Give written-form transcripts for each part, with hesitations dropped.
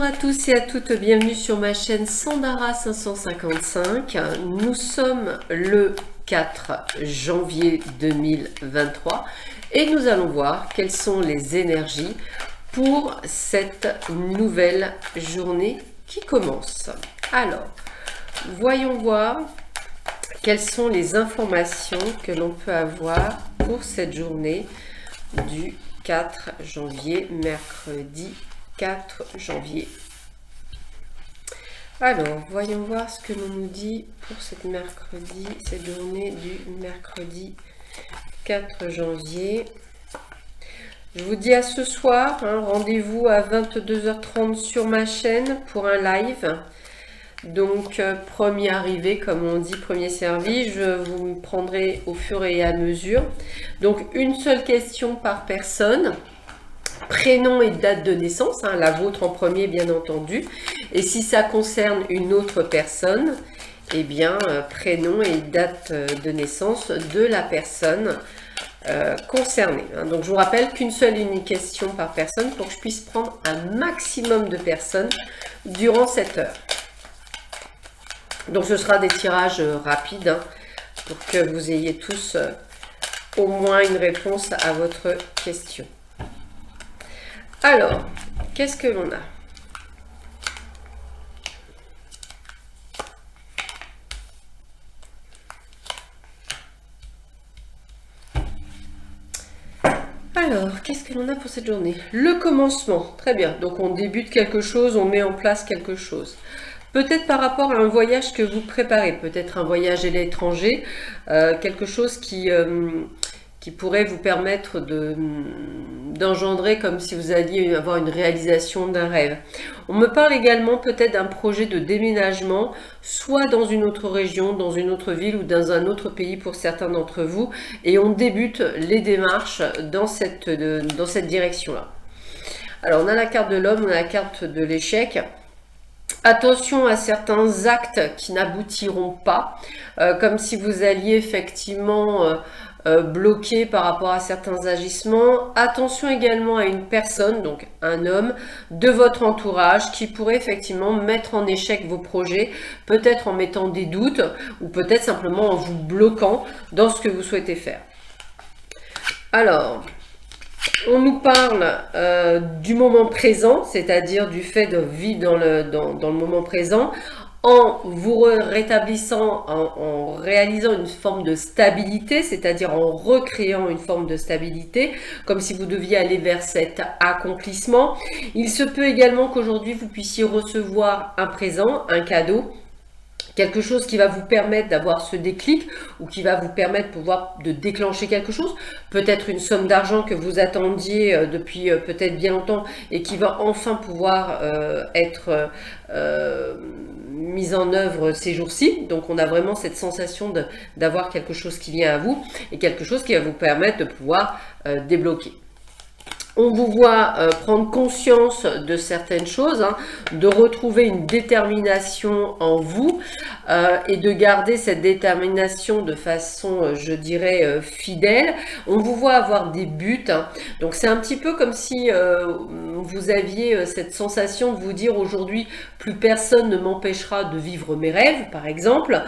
Bonjour à tous et à toutes, bienvenue sur ma chaîne Sandara 555. Nous sommes le 4 janvier 2023 et nous allons voir quelles sont les énergies pour cette nouvelle journée qui commence. Alors, voyons voir quelles sont les informations que l'on peut avoir pour cette journée du 4 janvier, mercredi 4 janvier. Alors, voyons voir ce que l'on nous dit pour cette journée du mercredi 4 janvier. Je vous dis à ce soir, rendez-vous à 22h30 sur ma chaîne pour un live. Donc, premier arrivé, comme on dit, premier servi, je vous prendrai au fur et à mesure. Donc, une seule question par personne. Prénom et date de naissance, la vôtre en premier bien entendu. Et si ça concerne une autre personne, eh bien, prénom et date de naissance de la personne concernée. Donc, je vous rappelle qu'une seule unique question par personne pour que je puisse prendre un maximum de personnes durant cette heure. Donc, ce sera des tirages rapides pour que vous ayez tous au moins une réponse à votre question. Alors, qu'est-ce que l'on a? Alors, qu'est-ce que l'on a pour cette journée? Le commencement, très bien. Donc, on débute quelque chose, on met en place quelque chose. Peut-être par rapport à un voyage que vous préparez, peut-être un voyage à l'étranger, quelque chose qui pourrait vous permettre d'engendrer comme si vous alliez avoir une réalisation d'un rêve. On me parle également peut-être d'un projet de déménagement, soit dans une autre région, dans une autre ville ou dans un autre pays pour certains d'entre vous, et on débute les démarches dans cette direction-là. Alors, on a la carte de l'homme, on a la carte de l'échec. Attention à certains actes qui n'aboutiront pas, comme si vous alliez effectivement bloqué par rapport à certains agissements. Attention également à une personne, donc un homme de votre entourage qui pourrait effectivement mettre en échec vos projets, peut-être en mettant des doutes ou peut-être simplement en vous bloquant dans ce que vous souhaitez faire. Alors, on nous parle du moment présent, c'est-à-dire du fait de vivre dans le moment présent, en vous rétablissant, en réalisant une forme de stabilité, c'est-à-dire en recréant une forme de stabilité, comme si vous deviez aller vers cet accomplissement. Il se peut également qu'aujourd'hui vous puissiez recevoir un présent, un cadeau, quelque chose qui va vous permettre d'avoir ce déclic ou qui va vous permettre de déclencher quelque chose, peut-être une somme d'argent que vous attendiez depuis peut-être bien longtemps et qui va enfin pouvoir être mise en œuvre ces jours-ci. Donc on a vraiment cette sensation d'avoir quelque chose qui vient à vous et quelque chose qui va vous permettre de pouvoir débloquer. On vous voit prendre conscience de certaines choses, de retrouver une détermination en vous et de garder cette détermination de façon, je dirais, fidèle. On vous voit avoir des buts, donc c'est un petit peu comme si vous aviez cette sensation de vous dire aujourd'hui, plus personne ne m'empêchera de vivre mes rêves, par exemple.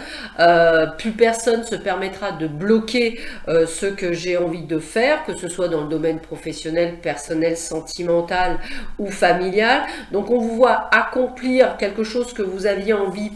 Plus personne se permettra de bloquer ce que j'ai envie de faire, que ce soit dans le domaine professionnel, personnel, sentimental ou familial. Donc on vous voit accomplir quelque chose que vous aviez envie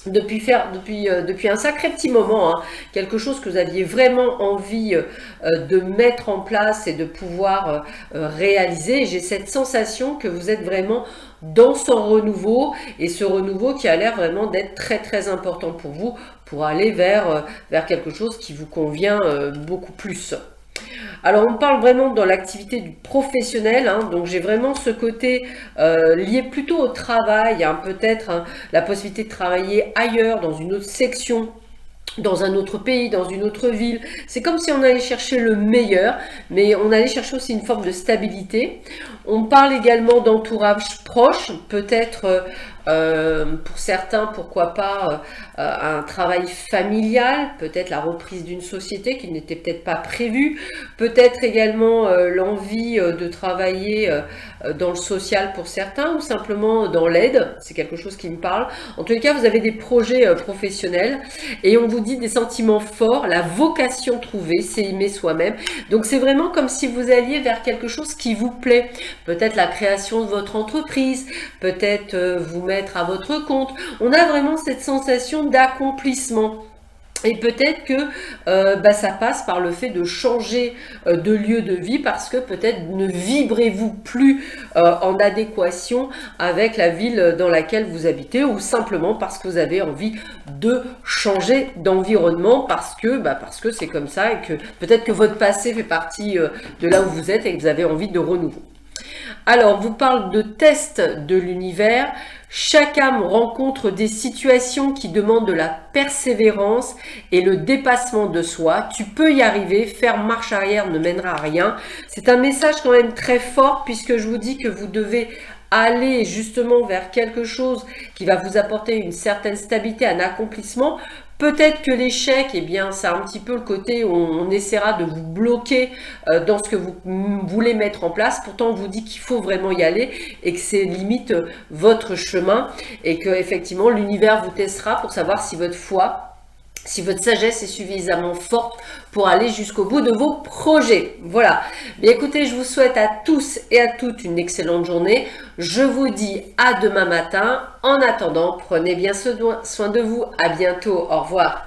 depuis un sacré petit moment, quelque chose que vous aviez vraiment envie de mettre en place et de pouvoir réaliser. J'ai cette sensation que vous êtes vraiment dans son renouveau, et ce renouveau qui a l'air vraiment d'être très très important pour vous, pour aller vers quelque chose qui vous convient beaucoup plus. Alors, on parle vraiment dans l'activité du professionnel, donc j'ai vraiment ce côté lié plutôt au travail, peut-être la possibilité de travailler ailleurs, dans une autre section, dans un autre pays, dans une autre ville. C'est comme si on allait chercher le meilleur, mais on allait chercher aussi une forme de stabilité. On parle également d'entourage proche, peut-être Pour certains, pourquoi pas un travail familial, peut-être la reprise d'une société qui n'était peut-être pas prévue, peut-être également l'envie de travailler dans le social pour certains ou simplement dans l'aide, c'est quelque chose qui me parle. En tous les cas, vous avez des projets professionnels et on vous dit des sentiments forts, la vocation trouvée, c'est aimer soi-même. Donc c'est vraiment comme si vous alliez vers quelque chose qui vous plaît. Peut-être la création de votre entreprise, peut-être vous mettre à votre compte. On a vraiment cette sensation d'accomplissement. Et peut-être que ça passe par le fait de changer de lieu de vie parce que peut-être ne vibrez-vous plus en adéquation avec la ville dans laquelle vous habitez ou simplement parce que vous avez envie de changer d'environnement parce que c'est comme ça et que peut-être que votre passé fait partie de là où vous êtes et que vous avez envie de renouveau. Alors, vous parle de test de l'univers. Chaque âme rencontre des situations qui demandent de la persévérance et le dépassement de soi. Tu peux y arriver, faire marche arrière ne mènera à rien. C'est un message quand même très fort puisque je vous dis que vous devez aller justement vers quelque chose qui va vous apporter une certaine stabilité, un accomplissement. Peut-être que l'échec, eh bien, c'est un petit peu le côté où on essaiera de vous bloquer dans ce que vous voulez mettre en place. Pourtant, on vous dit qu'il faut vraiment y aller et que c'est limite votre chemin et que effectivement l'univers vous testera pour savoir si votre foi, si votre sagesse est suffisamment forte pour aller jusqu'au bout de vos projets. Voilà. Bien écoutez, je vous souhaite à tous et à toutes une excellente journée. Je vous dis à demain matin. En attendant, prenez bien soin de vous. À bientôt. Au revoir.